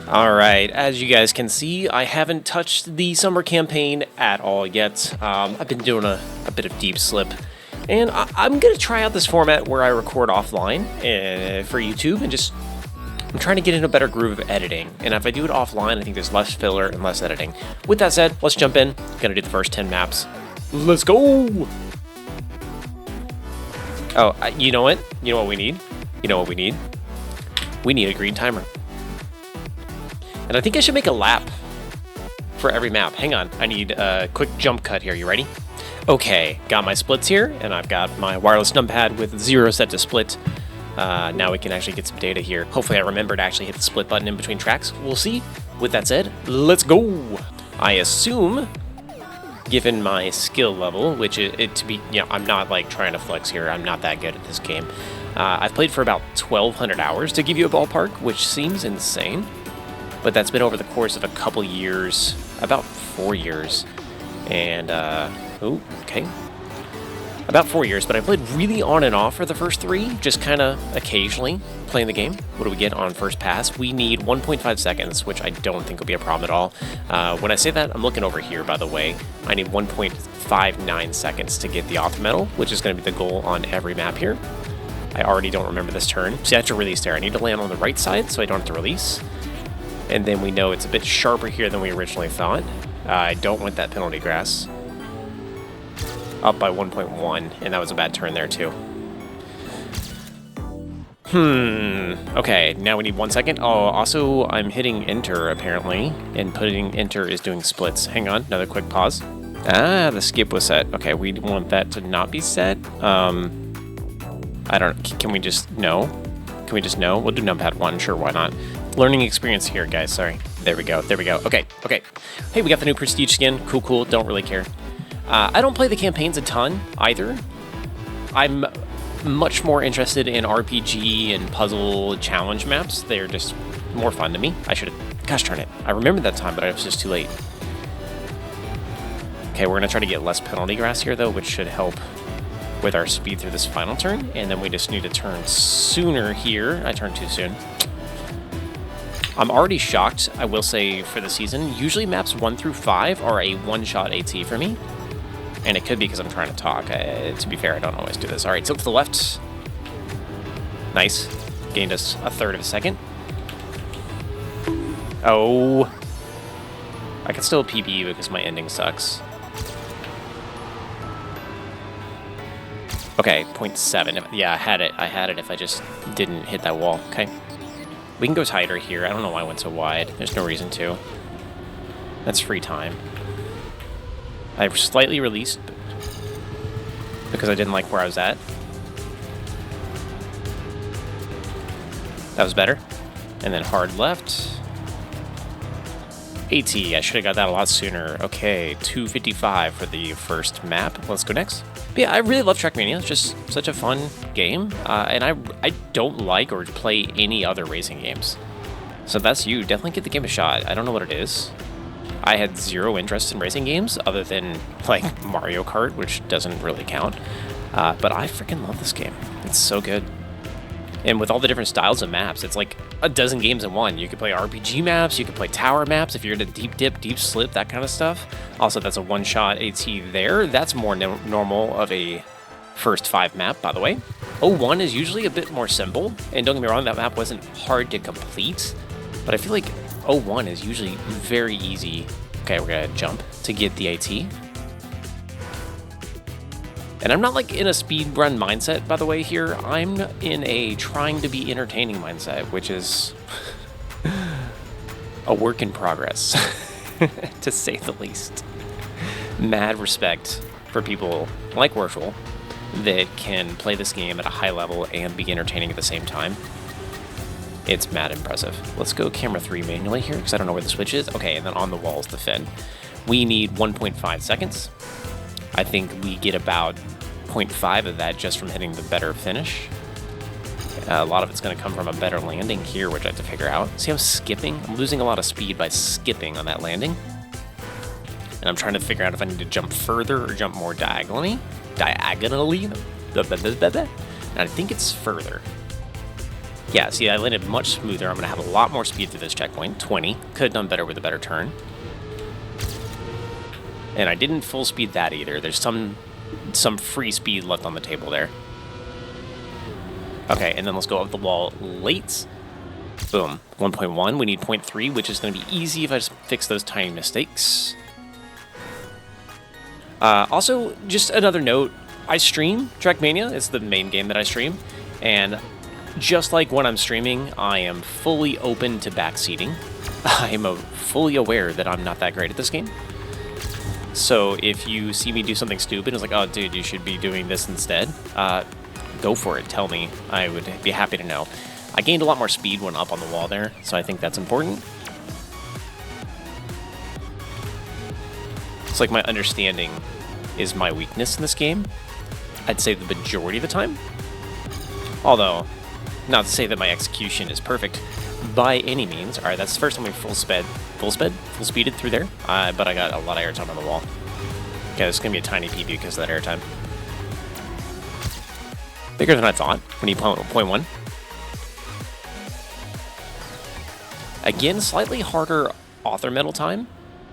Alright, as you guys can see, I haven't touched the summer campaign at all yet. I've been doing a bit of deep slip, and I'm going to try out this format where I record offline for YouTube, and I'm trying to get in a better groove of editing, and if I do it offline, I think there's less filler and less editing. With that said, let's jump in. Gonna do the first 10 maps. Let's go! Oh, you know what? You know what we need? You know what we need? We need a green timer. And I think I should make a lap for every map. Hang on, I need a quick jump cut here. You ready? Okay, got my splits here, and I've got my wireless numpad with 0 set to split. Now we can actually get some data here. Hopefully I remember to actually hit the split button in between tracks. We'll see. With that said, let's go! I assume, given my skill level, which I'm not like trying to flex here. I'm not that good at this game. I've played for about 1,200 hours to give you a ballpark, which seems insane. But that's been over the course of a couple years, about 4 years. And, about 4 years, but I played really on and off for the first 3, just kind of occasionally playing the game. What do we get on first pass? We need 1.5 seconds, which I don't think will be a problem at all. When I say that, I'm looking over here, by the way. I need 1.59 seconds to get the off medal, which is going to be the goal on every map here. I already don't remember this turn. See, I have to release there. I need to land on the right side so I don't have to release. And then we know it's a bit sharper here than we originally thought. I don't want that penalty grass. Up by 1.1, and that was a bad turn there too. Okay, now we need 1 second. Oh, also I'm hitting enter apparently, and putting enter is doing splits. Hang on, another quick pause. Ah, the skip was set. Okay, we want that to not be set. Can we just no? Can we just no? We'll do numpad 1, sure, why not? Learning experience here, guys, sorry. There we go. Okay. Hey, we got the new prestige skin. Cool, don't really care. I don't play the campaigns a ton, either. I'm much more interested in RPG and puzzle challenge maps. They're just more fun to me. Gosh darn it. I remember that time, but I was just too late. Okay, we're gonna try to get less penalty grass here, though, which should help with our speed through this final turn. And then we just need to turn sooner here. I turned too soon. I'm already shocked, I will say, for the season. Usually maps 1 through 5 are a one-shot AT for me. And it could be because I'm trying to talk. To be fair, I don't always do this. All right, tilt to the left. Nice. Gained us a third of a second. Oh. I can still PB because my ending sucks. Okay, 0.7. Yeah, I had it if I just didn't hit that wall. Okay. We can go tighter here. I don't know why I went so wide. There's no reason to. That's free time. I slightly released because I didn't like where I was at. That was better. And then hard left. AT, I should have got that a lot sooner. Okay, 255 for the first map. Let's go next. But yeah, I really love Trackmania. It's just such a fun game. And I don't like or play any other racing games. So if that's you, definitely give the game a shot. I don't know what it is. I had 0 interest in racing games other than like Mario Kart, which doesn't really count. But I freaking love this game. It's so good. And with all the different styles of maps, it's like a dozen games in one. You could play RPG maps, you could play tower maps if you're into deep dip, deep slip, that kind of stuff. Also, that's a one-shot AT there. That's more normal of a first 5 map, by the way. 01 is usually a bit more simple. And don't get me wrong, that map wasn't hard to complete. But I feel like 01 is usually very easy. Okay, we're gonna jump to get the AT. And I'm not like in a speed run mindset, by the way, here. I'm in a trying to be entertaining mindset, which is a work in progress, to say the least. Mad respect for people like Worshel that can play this game at a high level and be entertaining at the same time. It's mad impressive. Let's go camera 3 manually here, because I don't know where the switch is. Okay, and then on the walls, the fin. We need 1.5 seconds. I think we get about 0.5 of that just from hitting the better finish. A lot of it's going to come from a better landing here, which I have to figure out. See, I'm skipping? I'm losing a lot of speed by skipping on that landing. And I'm trying to figure out if I need to jump further or jump more diagonally. And I think it's further. Yeah, see, I landed much smoother. I'm going to have a lot more speed through this checkpoint. 20. Could have done better with a better turn. And I didn't full speed that either. There's some free speed left on the table there. Okay, and then let's go up the wall late. Boom. 1.1. We need 0.3, which is going to be easy if I just fix those tiny mistakes. Also, just another note. I stream Trackmania. It's the main game that I stream. And just like when I'm streaming, I am fully open to backseating. I'm fully aware that I'm not that great at this game. So if you see me do something stupid, it's like, oh, dude, you should be doing this instead. Go for it. Tell me. I would be happy to know. I gained a lot more speed when up on the wall there, so I think that's important. It's like my understanding is my weakness in this game. I'd say the majority of the time. Although, not to say that my execution is perfect by any means. All right, that's the first time we full speeded through there. But I got a lot of airtime on the wall. Okay, this is going to be a tiny PB because of that airtime. Bigger than I thought. We need 0.1. Again, slightly harder author medal time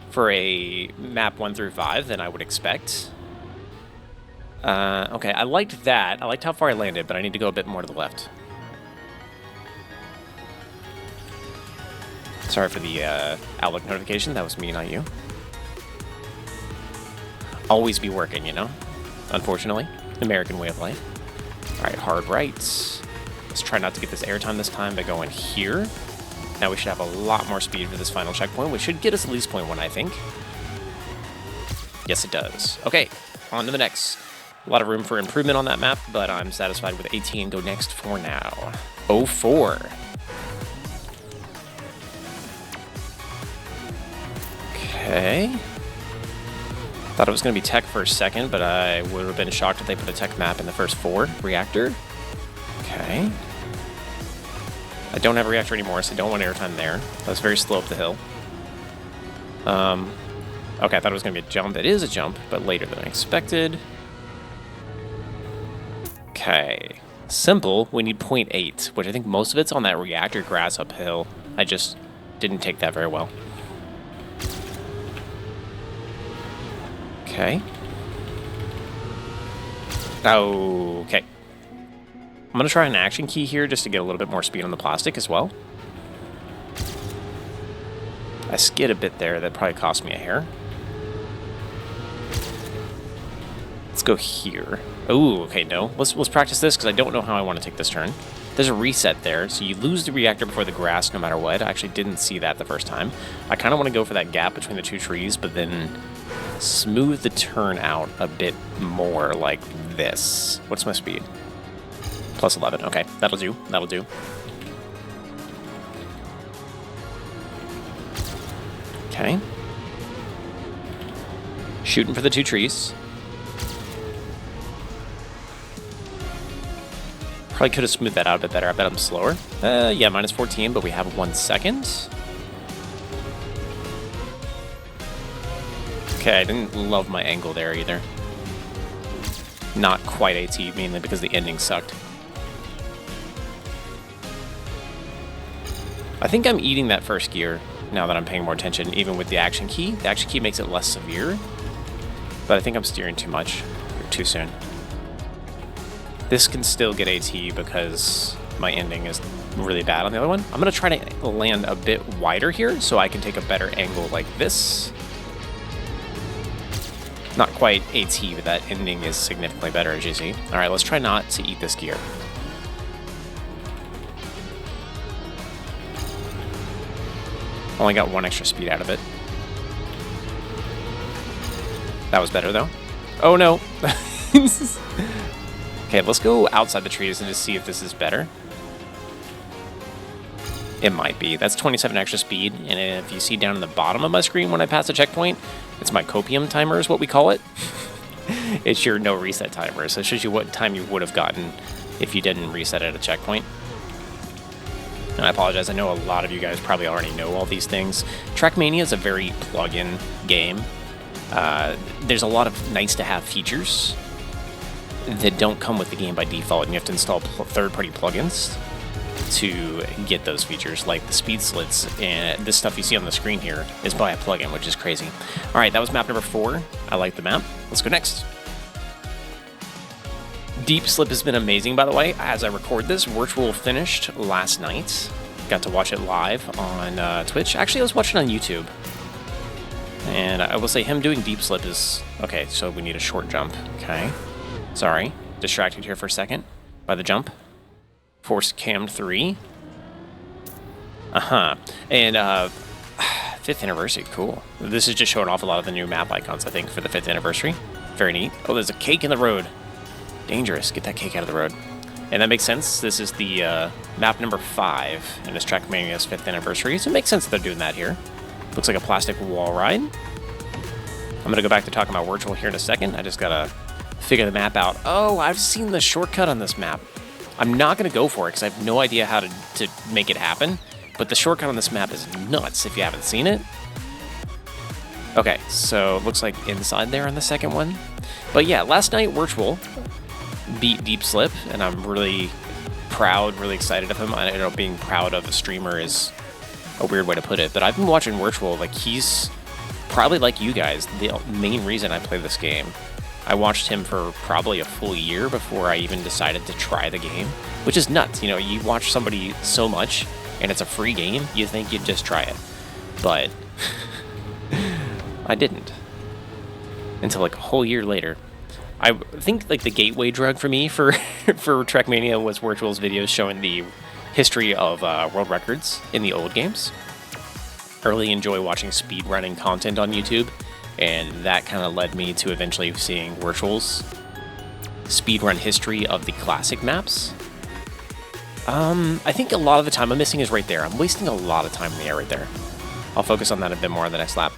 for a map 1 through 5 than I would expect. Okay, I liked that. I liked how far I landed, but I need to go a bit more to the left. Sorry for the Outlook notification. That was me, not you. Always be working, you know? Unfortunately. American way of life. Alright, hard rights. Let's try not to get this airtime this time by going here. Now we should have a lot more speed for this final checkpoint, which should get us at least 0.1, I think. Yes, it does. Okay, on to the next. A lot of room for improvement on that map, but I'm satisfied with AT and go next for now. 04. Okay. Thought it was going to be tech for a second, but I would have been shocked if they put a tech map in the first 4 reactor. Okay. I don't have a reactor anymore, so I don't want airtime there. That was very slow up the hill. Okay, I thought it was going to be a jump. It is a jump, but later than I expected. Okay. Simple, we need 0.8, which I think most of it's on that reactor grass uphill. I just didn't take that very well. Okay. Okay. I'm going to try an action key here just to get a little bit more speed on the plastic as well. I skid a bit there. That probably cost me a hair. Let's go here. Oh, okay, no. Let's practice this because I don't know how I want to take this turn. There's a reset there, so you lose the reactor before the grass no matter what. I actually didn't see that the first time. I kind of want to go for that gap between the 2 trees, but then smooth the turn out a bit more like this. What's my speed? Plus 11. Okay, that'll do. That'll do. Okay. Shooting for the 2 trees. Probably could have smoothed that out a bit better. I bet I'm slower. Yeah, minus 14, but we have 1 second. Okay, I didn't love my angle there either. Not quite AT, mainly because the ending sucked. I think I'm eating that first gear now that I'm paying more attention, even with the action key. The action key makes it less severe, but I think I'm steering too much, or too soon. This can still get AT because my ending is really bad on the other one. I'm going to try to land a bit wider here so I can take a better angle like this. Not quite AT, but that ending is significantly better, as you see. All right, let's try not to eat this gear. Only got 1 extra speed out of it. That was better, though. Oh, no. Okay, let's go outside the trees and just see if this is better. It might be. That's 27 extra speed, and if you see down in the bottom of my screen when I pass a checkpoint, it's my copium timer is what we call it. It's your no reset timer, so it shows you what time you would have gotten if you didn't reset at a checkpoint. And I apologize, I know a lot of you guys probably already know all these things. Trackmania is a very plug-in game. There's a lot of nice-to-have features that don't come with the game by default, and you have to install third-party plugins. to get those features like the speed slits, and this stuff you see on the screen here is by a plugin, which is crazy. All right, that was map number 4. I like the map. Let's go next. Deep Slip has been amazing, by the way. As I record this, Virtual finished last night. Got to watch it live on Twitch. Actually, I was watching on YouTube. And I will say him doing Deep Slip is... Okay, so we need a short jump. Okay. Sorry. Distracted here for a second by the jump. Force Cam 3. Uh-huh. And 5th anniversary, cool. This is just showing off a lot of the new map icons, I think, for the 5th anniversary. Very neat. Oh, there's a cake in the road. Dangerous. Get that cake out of the road. And that makes sense. This is the map number 5 in this Trackmania's 5th anniversary, so it makes sense that they're doing that here. Looks like a plastic wall ride. I'm going to go back to talking about Virtual here in a second. I just got to figure the map out. Oh, I've seen the shortcut on this map. I'm not going to go for it because I have no idea how to make it happen, but the shortcut on this map is nuts if you haven't seen it. Okay, so it looks like inside there on the second one. But yeah, last night Virtual beat Deep Slip, and I'm really proud, really excited of him. I know being proud of a streamer is a weird way to put it, but I've been watching Virtual. Like, he's probably, like you guys, the main reason I play this game. I watched him for probably a full year before I even decided to try the game, which is nuts. You know, you watch somebody so much, and it's a free game, you think you'd just try it. But I didn't. Until like a whole year later. I think like the gateway drug for me for Trackmania was Virtual's videos showing the history of world records in the old games. I really enjoy watching speedrunning content on YouTube, and that kind of led me to eventually seeing Virtual's speedrun history of the classic maps. I think a lot of the time I'm missing is right there. I'm wasting a lot of time in the air right there. I'll focus on that a bit more on the next lap.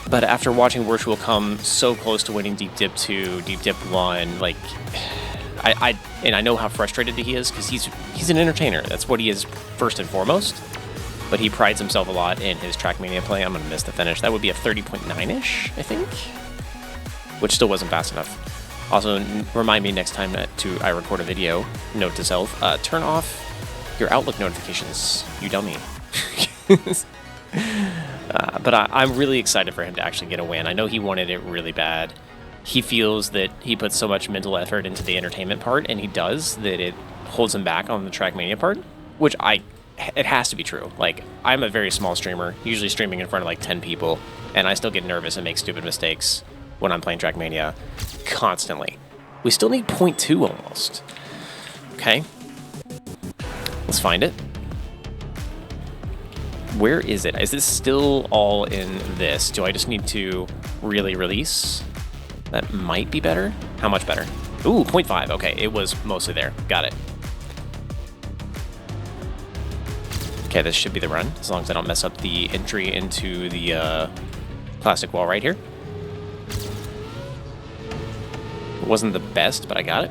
But after watching Virtual come so close to winning Deep Dip 2, Deep Dip 1, like, I know how frustrated he is, because he's an entertainer. That's what he is first and foremost. But he prides himself a lot in his Trackmania play. I'm going to miss the finish. That would be a 30.9-ish, I think, which still wasn't fast enough. Also, remind me next time I record a video, note to self, turn off your Outlook notifications, you dummy. But I'm really excited for him to actually get a win. I know he wanted it really bad. He feels that he puts so much mental effort into the entertainment part, and he does, that it holds him back on the Trackmania part, which it has to be true. Like, I'm a very small streamer, usually streaming in front of like 10 people, and I still get nervous and make stupid mistakes when I'm playing Trackmania constantly. We still need 0.2 almost. Okay. Let's find it. Where is it? Is this still all in this? Do I just need to really release? That might be better. How much better? Ooh, 0.5. Okay, it was mostly there. Got it. Okay, this should be the run, as long as I don't mess up the entry into the plastic wall right here. It wasn't the best, but I got it.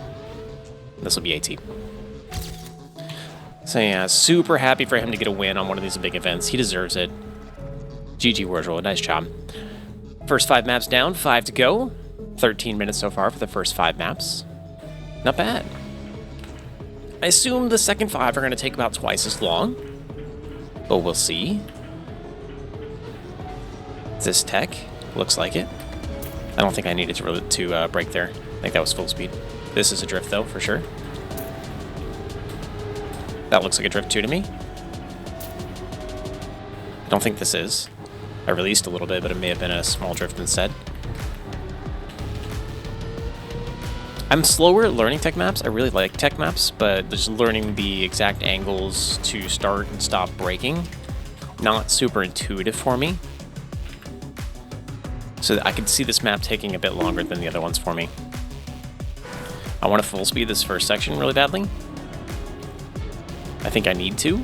This will be AT. So yeah, super happy for him to get a win on one of these big events. He deserves it. GG Virtual, nice job. First 5 maps down, 5 to go. 13 minutes so far for the first 5 maps. Not bad. I assume the second 5 are going to take about twice as long. But we'll see. Is this tech? Looks like it. I don't think I needed to brake there. I think that was full speed. This is a drift though, for sure. That looks like a drift 2 to me. I don't think this is. I released a little bit, but it may have been a small drift instead. I'm slower at learning tech maps. I really like tech maps, but just learning the exact angles to start and stop braking, not super intuitive for me. So I could see this map taking a bit longer than the other ones for me. I want to full speed this first section really badly. I think I need to.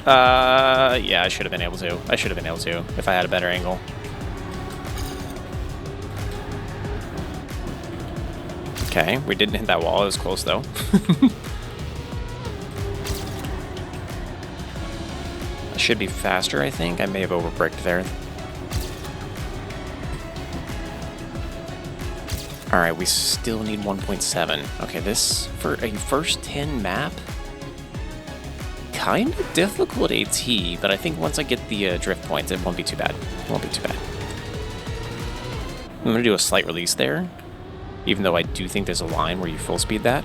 Yeah, I should have been able to. I should have been able to if I had a better angle. Okay, we didn't hit that wall. It was close, though. I should be faster, I think. I may have overbraked there. All right, we still need 1.7. Okay, this, for a first 10 map, kind of difficult AT, but I think once I get the drift points, it won't be too bad. It won't be too bad. I'm going to do a slight release there, even though I do think there's a line where you full speed that.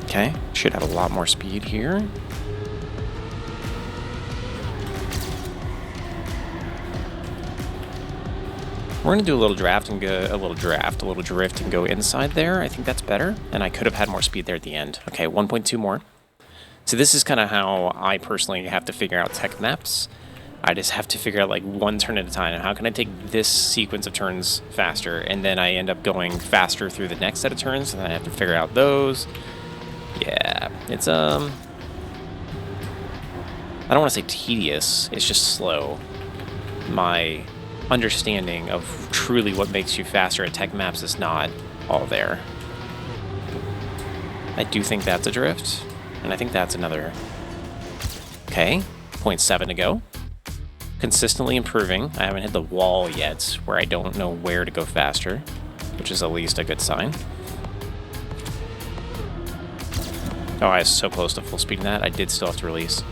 Okay, should have a lot more speed here. We're gonna do a little drift and go inside there. I think that's better, and I could have had more speed there at the end. Okay, 1.2 more. So this is kind of how I personally have to figure out tech maps. I just have to figure out like one turn at a time. How can I take this sequence of turns faster, and then I end up going faster through the next set of turns, and then I have to figure out those. Yeah, it's I don't want to say tedious. It's just slow. My understanding of truly what makes you faster at tech maps is not all there. I do think that's a drift, and I think that's another. Okay, 0.7 to go. Consistently improving. I haven't hit the wall yet where I don't know where to go faster, which is at least a good sign. Oh, I was so close to full speed in that. I did still have to release.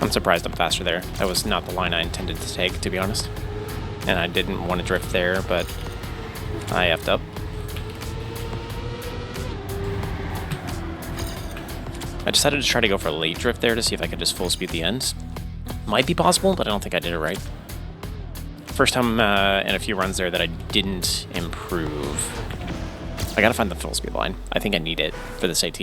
I'm surprised I'm faster there. That was not the line I intended to take, to be honest. And I didn't want to drift there, but I effed up. I decided to try to go for a late drift there to see if I could just full speed the end. Might be possible, but I don't think I did it right. First time in a few runs there that I didn't improve. I gotta find the full speed line. I think I need it for this AT.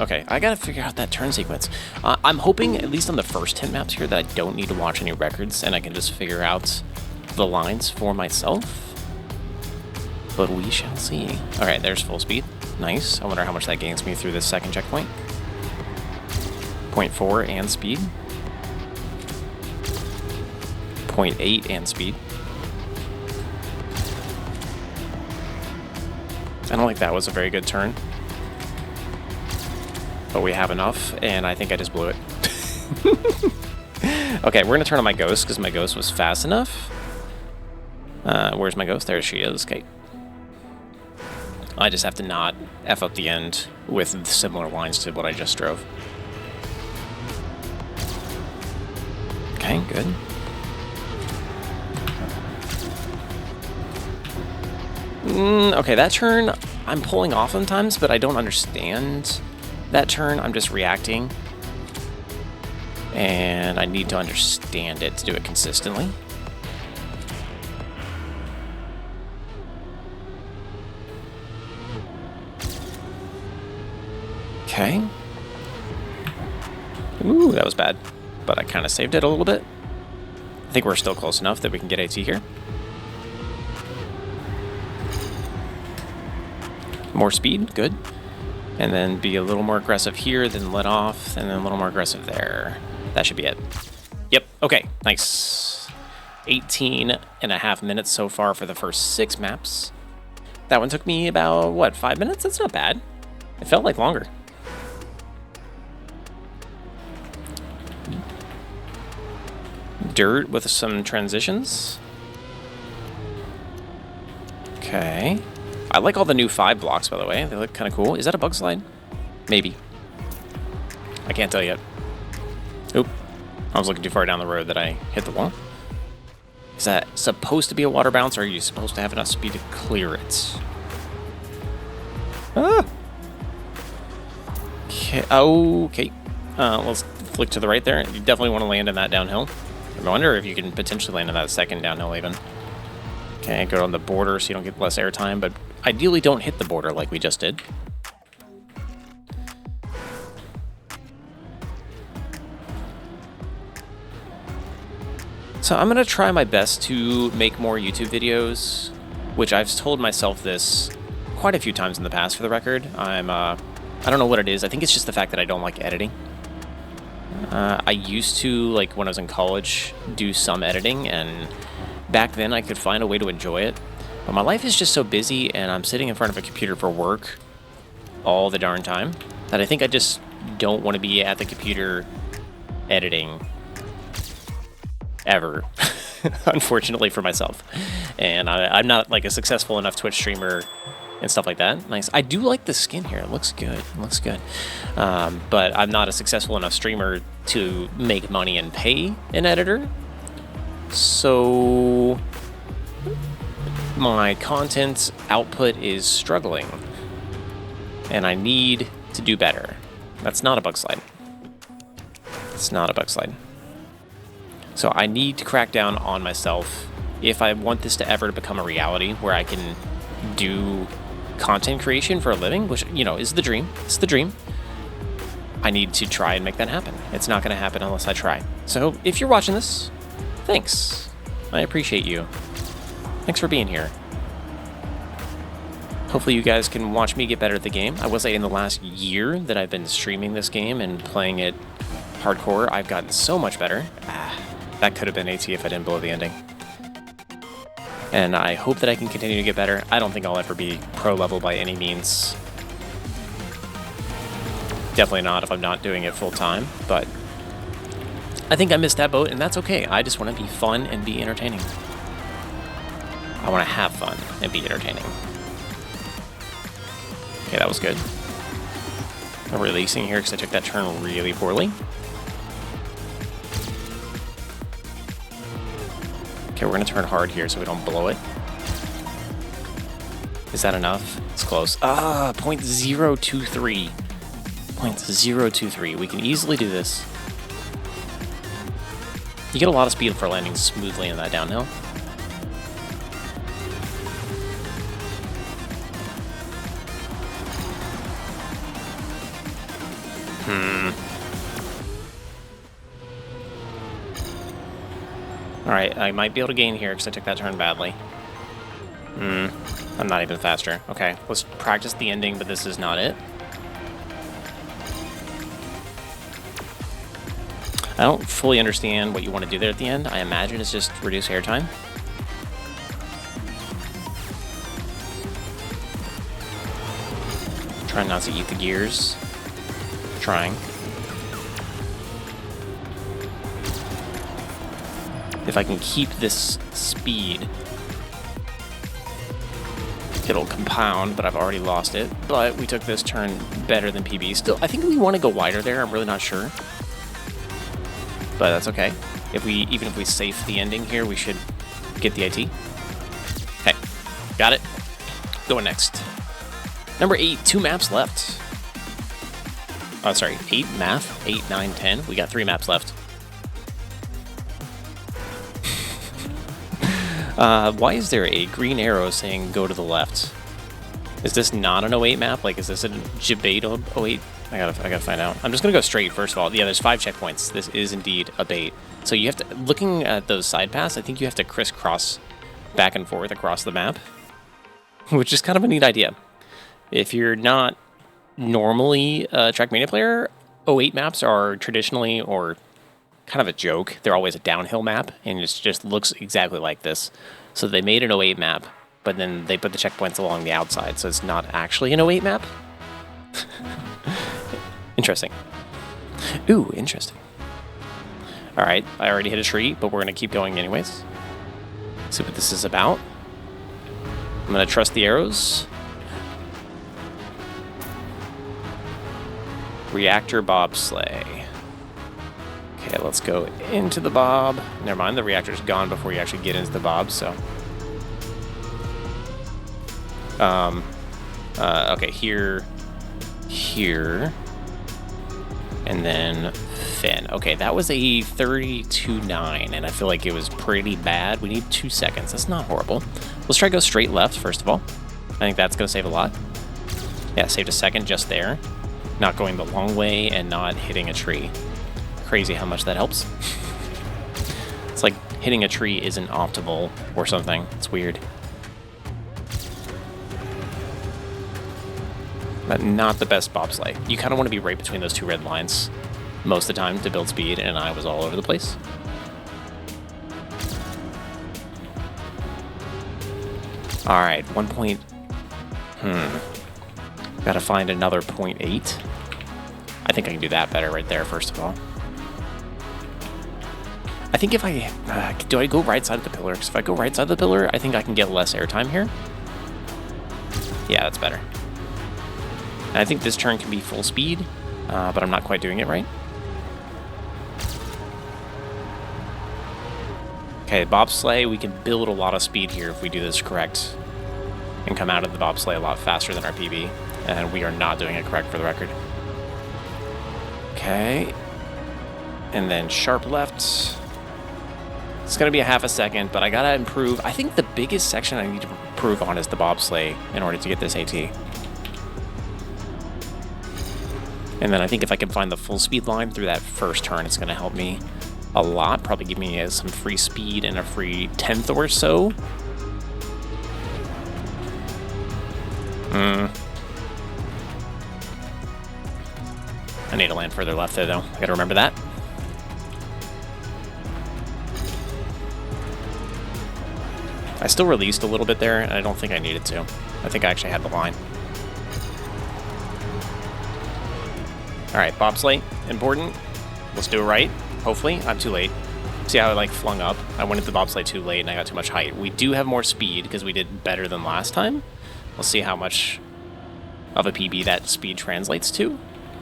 Okay. I gotta figure out that turn sequence. I'm hoping, at least on the first 10 maps here, that I don't need to watch any records and I can just figure out the lines for myself. But we shall see. Alright, there's full speed. Nice. I wonder how much that gains me through this second checkpoint. 0.4 and speed. 0.8 and speed. I don't think that was a very good turn. But we have enough, and I think I just blew it. Okay, we're going to turn on my ghost, because my ghost was fast enough. Where's my ghost? There she is. Okay. I just have to not F up the end with similar lines to what I just drove. Okay, good. Okay, that turn, I'm pulling off sometimes, but I don't understand that turn. I'm just reacting. And I need to understand it to do it consistently. Okay. Ooh, that was bad. But I kind of saved it a little bit. I think we're still close enough that we can get AT here. More speed, good. And then be a little more aggressive here, then let off, and then a little more aggressive there. That should be it. Yep, okay, nice. 18.5 minutes so far for the first 6 maps. That one took me about, what, 5 minutes? That's not bad. It felt like longer. Dirt with some transitions. Okay. I like all the new 5 blocks, by the way. They look kind of cool. Is that a bug slide? Maybe. I can't tell yet. Oop. I was looking too far down the road that I hit the wall. Is that supposed to be a water bounce, or are you supposed to have enough speed to clear it? Ah! Okay. Okay. Let's flick to the right there. You definitely want to land in that downhill. I wonder if you can potentially land in that second downhill even. Okay, go on the border so you don't get less airtime, but ideally don't hit the border like we just did. So I'm going to try my best to make more YouTube videos, which I've told myself this quite a few times in the past for the record. I don't know what it is. I think it's just the fact that I don't like editing. I used to, like when I was in college, do some editing, and back then I could find a way to enjoy it. But my life is just so busy, and I'm sitting in front of a computer for work all the darn time, that I think I just don't want to be at the computer editing ever, unfortunately for myself. And I'm not like a successful enough Twitch streamer and stuff like that. Nice. I do like the skin here. It looks good. It looks good. But I'm not a successful enough streamer to make money and pay an editor. So my content output is struggling, and I need to do better. That's not a bug slide. It's not a bug slide. So I need to crack down on myself if I want this to ever become a reality where I can do content creation for a living, which, you know, is the dream. It's the dream. I need to try and make that happen. It's not going to happen unless I try. So if you're watching this, thanks. I appreciate you. Thanks for being here. Hopefully you guys can watch me get better at the game. I will say in the last year that I've been streaming this game and playing it hardcore, I've gotten so much better. That could have been AT if I didn't blow the ending. And I hope that I can continue to get better. I don't think I'll ever be pro level by any means. Definitely not if I'm not doing it full time, but I think I missed that boat, and that's okay. I just want to be fun and be entertaining. I want to have fun and be entertaining. Okay, that was good. I'm releasing here because I took that turn really poorly. Okay, we're going to turn hard here so we don't blow it. Is that enough? It's close. 0.023. 0.023. We can easily do this. You get a lot of speed for landing smoothly in that downhill. Alright, I might be able to gain here because I took that turn badly. I'm not even faster. Okay, let's practice the ending, but this is not it. I don't fully understand what you want to do there at the end. I imagine it's just reduce airtime. Trying not to eat the gears. Trying. If I can keep this speed, it'll compound, but I've already lost it. But we took this turn better than PB. Still, I think we want to go wider there. I'm really not sure. But that's okay. Even if we safe the ending here, we should get the AT. Okay, got it. Going next. Number 8, 2 maps left. Oh, sorry, 8 math, 8, 9, 10. We got 3 maps left. Why is there a green arrow saying go to the left? Is this not an 08 map? Like, is this a debate 08? I gotta find out. I'm just gonna go straight, first of all. Yeah, there's 5 checkpoints. This is indeed a bait. So you have to, looking at those side paths, I think you have to crisscross back and forth across the map, which is kind of a neat idea. If you're not normally a Trackmania player, 08 maps are traditionally, or kind of a joke. They're always a downhill map, and it just looks exactly like this. So they made an 08 map, but then they put the checkpoints along the outside, so it's not actually an 08 map. Interesting. Ooh, interesting. All right, I already hit a tree, but we're going to keep going anyways. See what this is about. I'm going to trust the arrows. Reactor bobsleigh. Okay, let's go into the bob. Never mind, the reactor's gone before you actually get into the bob, so. Okay, here, and then fin. Okay, that was a 32.9, and I feel like it was pretty bad. We need 2 seconds. That's not horrible. Let's try to go straight left, first of all. I think that's going to save a lot. Yeah, saved a second just there. Not going the long way and not hitting a tree. Crazy how much that helps. It's like hitting a tree isn't optimal or something. It's weird. But not the best bobsleigh. You kind of want to be right between those 2 red lines. most of the time to build speed, and I was all over the place. All right, 1 point. Gotta find another 0.8. I think I can do that better right there, first of all. I think if I... do I go right side of the pillar? Because if I go right side of the pillar, I think I can get less airtime here. Yeah, that's better. And I think this turn can be full speed, but I'm not quite doing it right. Okay, bobsleigh, we can build a lot of speed here if we do this correct. And come out of the bobsleigh a lot faster than our PB. And we are not doing it correct for the record. Okay. And then sharp left. It's going to be a half a second, but I got to improve. I think the biggest section I need to improve on is the bobsleigh in order to get this AT. And then I think if I can find the full speed line through that first turn, it's going to help me a lot. Probably give me some free speed and a free 10th or so. I need to land further left there, though. I gotta remember that. I still released a little bit there, and I don't think I needed to. I think I actually had the line. Alright, bobsleigh. Important. Let's do it right. Hopefully. I'm too late. See how I, like, flung up? I went into the bobsleigh too late, and I got too much height. We do have more speed, because we did better than last time. We'll see how much of a PB that speed translates to.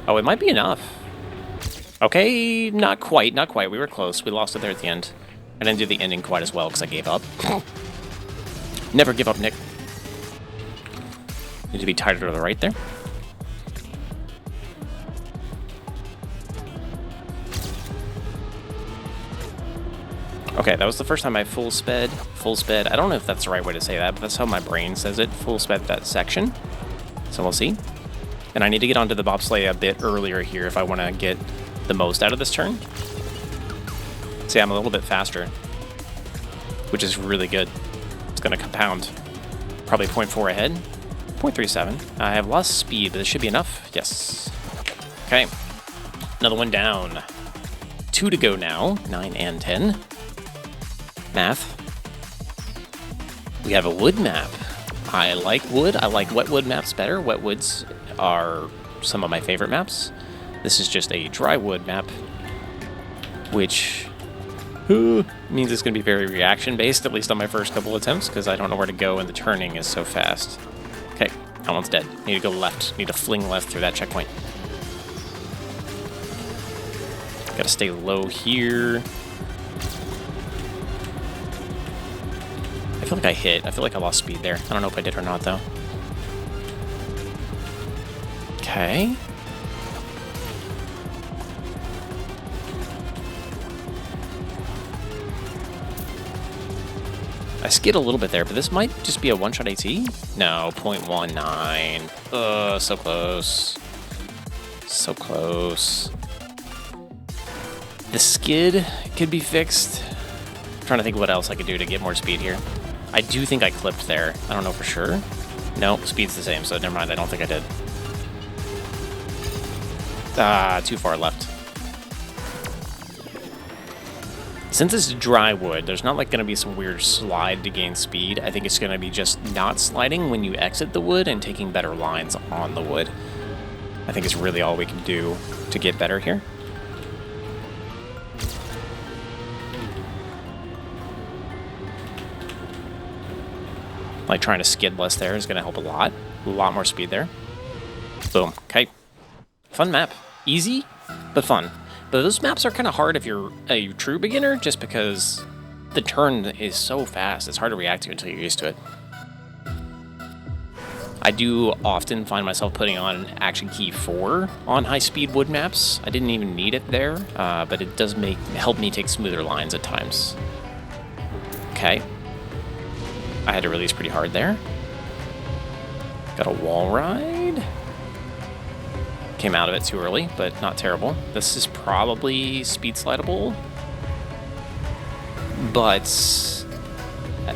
Oh, it might be enough. Okay, not quite, not quite. We were close. We lost it there at the end. I didn't do the ending quite as well because I gave up. Never give up, Nick. Need to be tighter to the right there. Okay, that was the first time I full sped. Full sped. I don't know if that's the right way to say that, but that's how my brain says it. Full sped that section. So we'll see. And I need to get onto the bobsleigh a bit earlier here if I want to get the most out of this turn. See, I'm a little bit faster, which is really good. It's going to compound. Probably 0.4 ahead. 0.37. I have lost speed, but this should be enough. Yes. Okay. Another one down. 2 to go now. 9 and 10. Math. We have a wood map. I like wood. I like wet wood maps better. Wet woods are some of my favorite maps. This is just a dry wood map, which means it's going to be very reaction-based, at least on my first couple attempts, because I don't know where to go and the turning is so fast. Okay, that one's dead. Need to go left. Need to fling left through that checkpoint. Gotta stay low here. I feel like I hit. I feel like I lost speed there. I don't know if I did or not, though. Okay. I skid a little bit there, but this might just be a one-shot AT? No, 0.19. So close. So close. The skid could be fixed. I'm trying to think what else I could do to get more speed here. I do think I clipped there. I don't know for sure. Nope, speed's the same, so never mind. I don't think I did. Too far left. Since it's dry wood, there's not like going to be some weird slide to gain speed. I think it's going to be just not sliding when you exit the wood and taking better lines on the wood. I think it's really all we can do to get better here. Like trying to skid less there is going to help a lot. A lot more speed there. Boom. Okay. Fun map. Easy, but fun. But those maps are kind of hard if you're a true beginner, just because the turn is so fast. It's hard to react to until you're used to it. I do often find myself putting on Action Key 4 on high-speed wood maps. I didn't even need it there, but it does help me take smoother lines at times. Okay. I had to release pretty hard there. Got a wall ride. Came out of it too early, but not terrible. This is probably speed slidable. But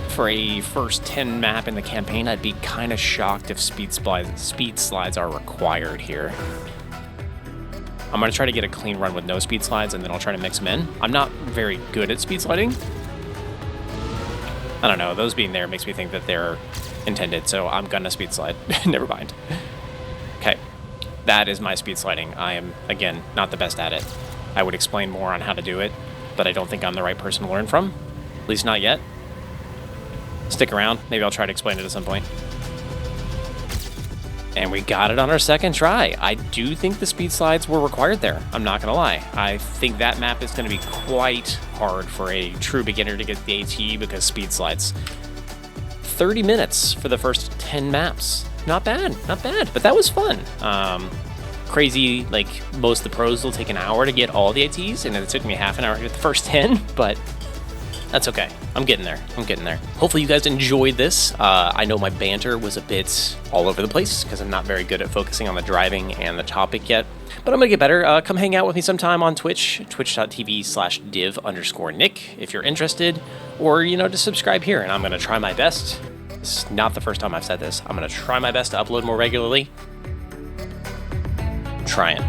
for a first 10 map in the campaign, I'd be kind of shocked if speed slides are required here. I'm going to try to get a clean run with no speed slides, and then I'll try to mix them in. I'm not very good at speed sliding. I don't know, those being there makes me think that they're intended, so I'm going to speed slide. Never mind. Okay, that is my speed sliding. I am, again, not the best at it. I would explain more on how to do it, but I don't think I'm the right person to learn from. At least not yet. Stick around. Maybe I'll try to explain it at some point. And we got it on our second try. I do think the speed slides were required there. I'm not going to lie. I think that map is going to be quite hard for a true beginner to get the AT because speed slides. 30 minutes for the first 10 maps. Not bad, not bad, but that was fun. Crazy, like most of the pros will take an hour to get all the ATs, and it took me half an hour to get the first 10, but that's okay. I'm getting there. I'm getting there. Hopefully you guys enjoyed this. I know my banter was a bit all over the place because I'm not very good at focusing on the driving and the topic yet, but I'm going to get better. Come hang out with me sometime on Twitch, twitch.tv/div_Nick if you're interested, or, you know, just subscribe here, and I'm going to try my best. It's not the first time I've said this. I'm going to try my best to upload more regularly. I'm trying.